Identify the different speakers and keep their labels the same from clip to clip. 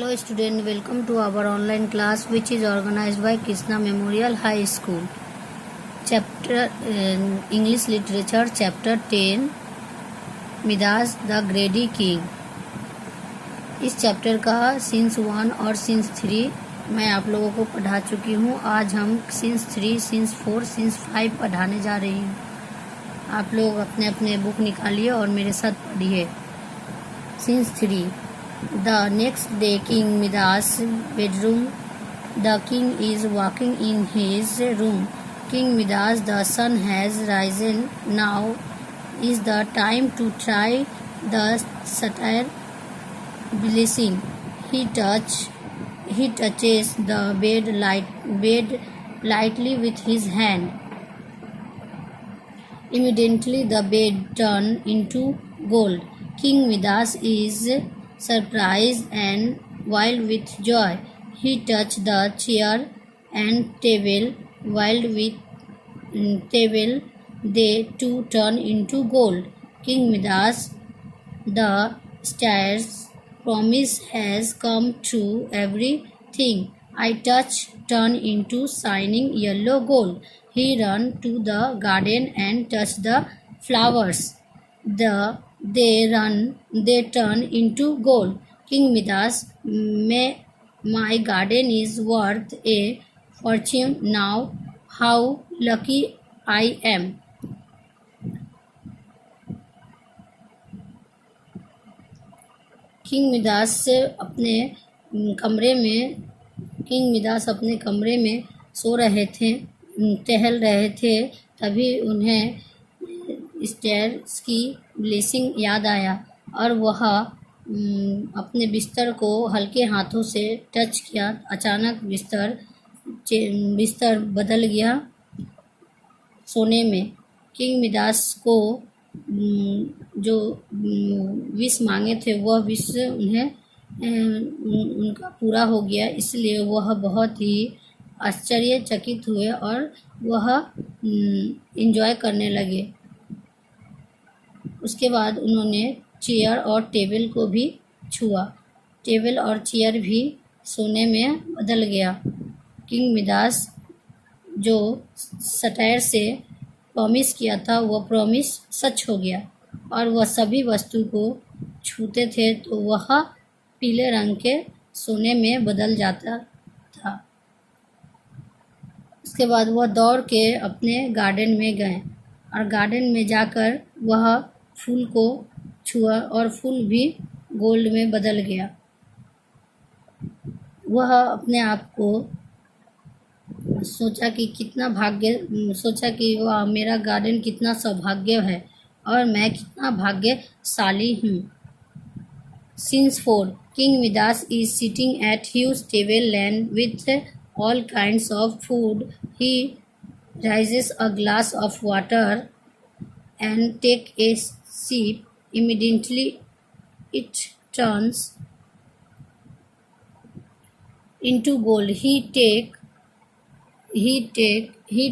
Speaker 1: Hello student, welcome to our online class which is organized by Krishna Memorial High School. Chapter English Literature Chapter 10 Midas the ग्रेडी king. इस chapter का scenes 1 और scenes 3 मैं आप लोगों को पढ़ा चुकी हूँ। आज हम सीन्स 3, सीन्स 4, सीन्स 5 पढ़ाने जा रही हूँ। आप लोग अपने अपने बुक निकालिए और मेरे साथ पढ़िए। Scenes 3। The next day, King Midas' bedroom. The king is walking in his room. King Midas, the sun has risen. Now is the time to try the satyr blessing. He touches the bed lightly with his hand. Immediately the bed turned into gold. King Midas is surprised and wild with joy. He touched the chair and table. Wild with table, they too turn into gold. King Midas, the stars promise has come true. Everything I touch turn into shining yellow gold. He ran to the garden and touched the flowers. They turn into gold. King Midas, my garden is worth a fortune now. How lucky I am. King Midas अपने कमरे में सो रहे थे, टहल रहे थे। तभी उन्हें स्टेयर्स की ब्लेसिंग याद आया और वह अपने बिस्तर को हल्के हाथों से टच किया। अचानक बिस्तर बदल गया सोने में। किंग मिदास को जो विश मांगे थे वह विश उनका पूरा हो गया। इसलिए वह बहुत ही आश्चर्यचकित हुए और वह एंजॉय करने लगे। उसके बाद उन्होंने चेयर और टेबल को भी छुआ। टेबल और चेयर भी सोने में बदल गया। किंग मिदास जो सटायर से प्रॉमिस किया था वह प्रॉमिस सच हो गया और वह सभी वस्तु को छूते थे तो वह पीले रंग के सोने में बदल जाता था। उसके बाद वह दौड़ के अपने गार्डन में गए और गार्डन में जाकर वह फूल को छुआ और फूल भी गोल्ड में बदल गया। वह अपने आप को सोचा कि वह मेरा गार्डन कितना सौभाग्य है और मैं कितना भाग्यशाली हूँ। Scene 4. King Midas is sitting at huge table land with all kinds of food. He raises a glass of water and take a sip. Immediately it turns into gold. He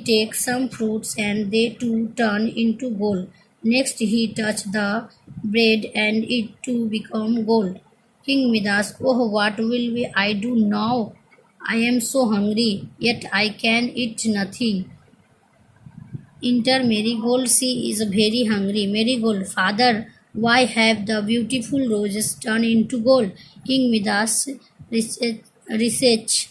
Speaker 1: takes some fruits and they too turn into gold. Next he touched the bread and it too become gold. King Midas, oh, what will I do now? I am so hungry, yet I can eat nothing. Enter Marigold. She is very hungry. Marigold, father, why have the beautiful roses turned into gold? King Midas reached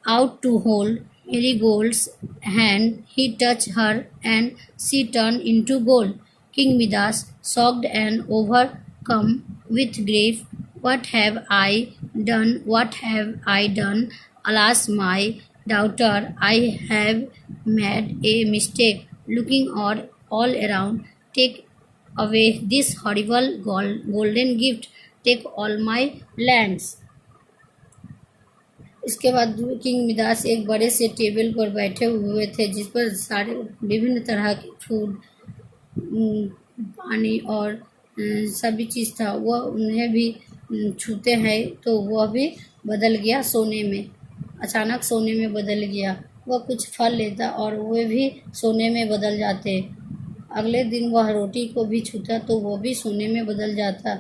Speaker 1: out to hold Marigold's hand. He touched her and she turned into gold. King Midas, shocked and overcome with grief, what have I done? What have I done? Alas, my daughter, I have made a mistake. Looking all around, take away this horrible golden gift. Take all my lands. इसके बाद king Midas एक बड़े से table पर बैठे हुए थे जिस पर सारे विभिन्न तरह के फूड, पानी और सभी चीज़ था। वह उन्हें भी छूते हैं तो वह भी बदल गया सोने में। अचानक सोने में बदल गया। वह कुछ फल लेता और वे भी सोने में बदल जाते। अगले दिन वह रोटी को भी छूता तो वह भी सोने में बदल जाता।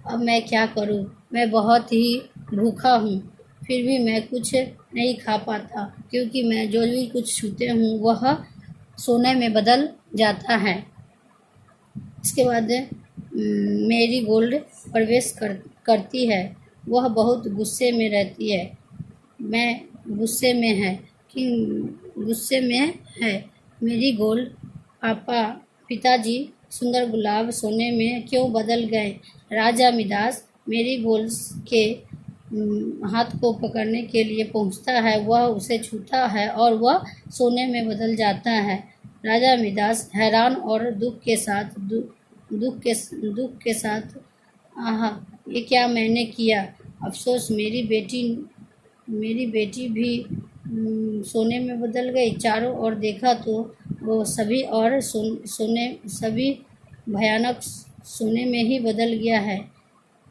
Speaker 1: अब मैं क्या करूं? मैं बहुत ही भूखा हूँ, फिर भी मैं कुछ नहीं खा पाता, क्योंकि मैं जो भी कुछ छूते हूँ वह सोने में बदल जाता है। इसके बाद मेरी गोल्ड प्रवेश करती है। वह बहुत गुस्से में रहती है। मैं गुस्से में है कि गुस्से में है मेरी गोल्ड। पापा, पिताजी, सुंदर गुलाब सोने में क्यों बदल गए? राजा मिदास मेरी गोल्ड के हाथ को पकड़ने के लिए पहुंचता है। वह उसे छूता है और वह सोने में बदल जाता है। राजा मिदास हैरान और दुख के साथ, आह, ये क्या मैंने किया? अफसोस, मेरी बेटी भी सोने में बदल गई। चारों ओर देखा तो वो सभी भयानक सोने में ही बदल गया है।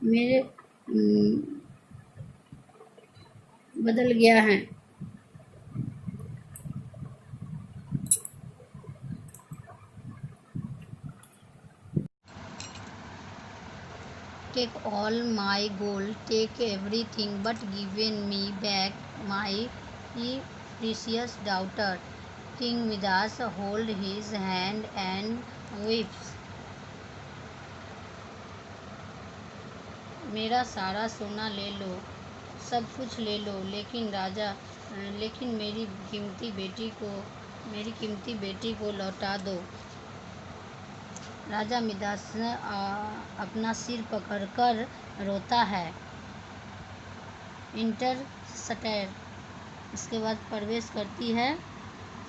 Speaker 1: मेरे बदल गया है। Take all my gold, take everything, but give me back my precious daughter. King Midas hold his hand and weeps. मेरा सारा सोना ले लो, सब कुछ ले लो, लेकिन मेरी कीमती बेटी को लौटा दो। राजा मिदास अपना सिर पकड़कर रोता है। इंटर स्टेयर, इसके बाद प्रवेश करती है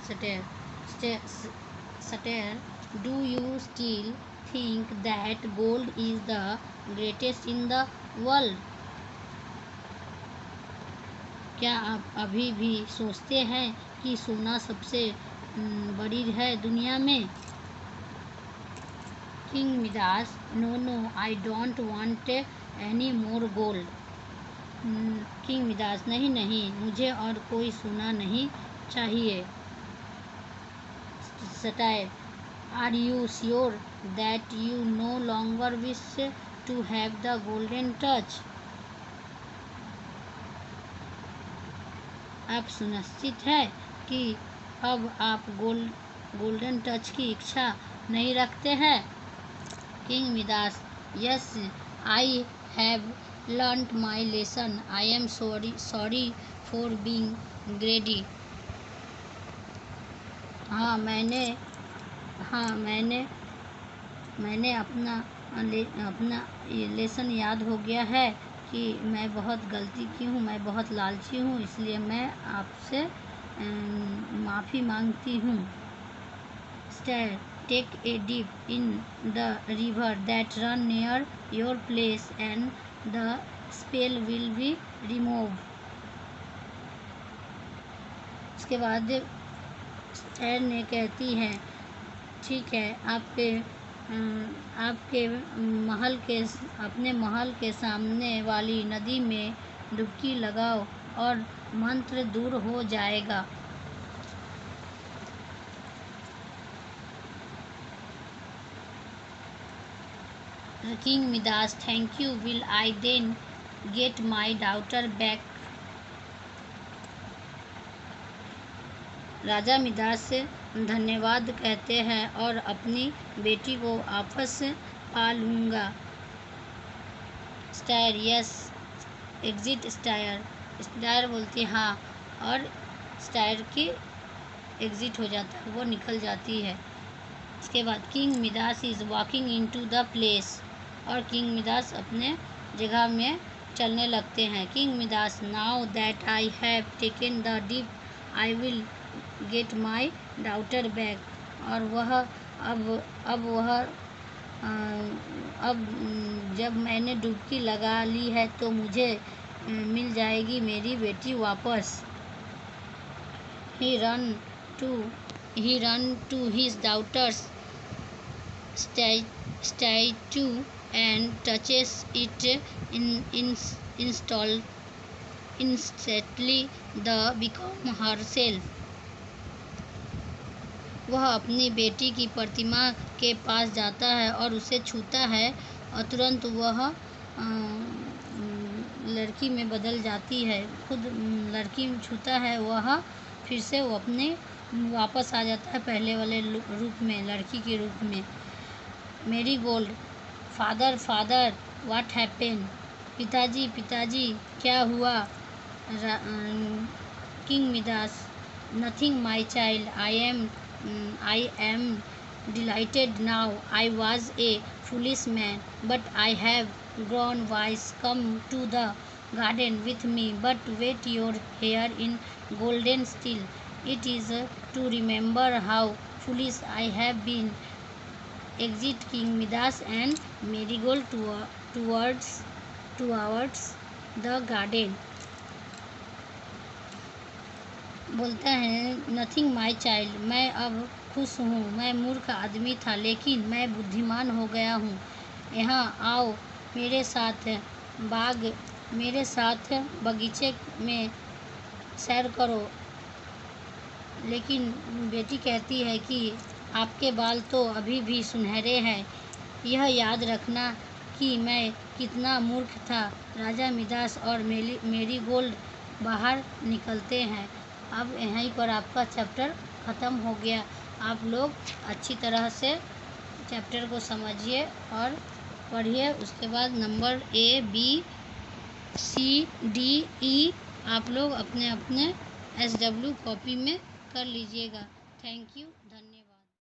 Speaker 1: satyr. Satyr, do you still think that gold is the greatest in the world? क्या आप अभी भी सोचते हैं कि सोना सबसे बड़ी है दुनिया में? King Midas, no, I don't want any more gold. King Midas, नहीं, मुझे और कोई सोना नहीं चाहिए। Satyr, are you sure that you no longer wish to have the golden touch? आप सुनिश्चित है कि अब आप गोल्डन टच की इच्छा नहीं रखते हैं? King Midas, yes, I have learned my lesson. I am sorry for being ग्रेडी। हाँ, मैंने अपना ये लेसन याद हो गया है कि मैं बहुत गलती की हूँ, मैं बहुत लालची हूँ, इसलिए मैं आपसे माफ़ी मांगती हूँ। Satyr, take a dip in the river that run near your place and the spell will be remove. इसके बाद स्टेयर ने कहती है, ठीक है, अपने महल के सामने वाली नदी में डुबकी लगाओ और मंत्र दूर हो जाएगा। King Midas, thank you, will I then get my daughter back? राजा मिदास से धन्यवाद कहते हैं और अपनी बेटी को वापस पा लूँगा। Stair, yes, exit stair. Stair बोलती हाँ, और स्टायर की एग्जिट हो जाता है, वो निकल जाती है। इसके बाद king Midas is walking into the place, और किंग मिदास अपने जगह में चलने लगते हैं। King Midas, now that I have taken the dip I will get my daughter back. और वह अब जब मैंने डुबकी लगा ली है तो मुझे मिल जाएगी मेरी बेटी वापस। He run to his daughter's statue and touches it instantly the become herself. वह अपनी बेटी की प्रतिमा के पास जाता है और उसे छूता है, और तुरंत वह लड़की में बदल जाती है। खुद लड़की छूता है वह फिर से वो अपने वापस आ जाता है पहले वाले रूप में, लड़की के रूप में। Marigold, father father what happened, पिताजी पिताजी क्या हुआ। King Midas, nothing my child, I am delighted now. I was a foolish man, but I have grown wise. Come to the garden with me, but wet your hair in golden steel. It is to remember how foolish I have been. Exit King Midas and Marigold towards the garden. बोलता है nothing my child, मैं अब खुश हूँ। मैं मूर्ख आदमी था लेकिन मैं बुद्धिमान हो गया हूँ। यहाँ आओ मेरे साथ बगीचे में सैर करो। लेकिन बेटी कहती है कि आपके बाल तो अभी भी सुनहरे हैं। यह याद रखना कि मैं कितना मूर्ख था। राजा मिदास और मेरीगोल्ड बाहर निकलते हैं। अब यहीं पर आपका चैप्टर ख़त्म हो गया। आप लोग अच्छी तरह से चैप्टर को समझिए और पढ़िए। उसके बाद नंबर ABCDE आप लोग अपने अपने SW कॉपी में कर लीजिएगा। Thank you.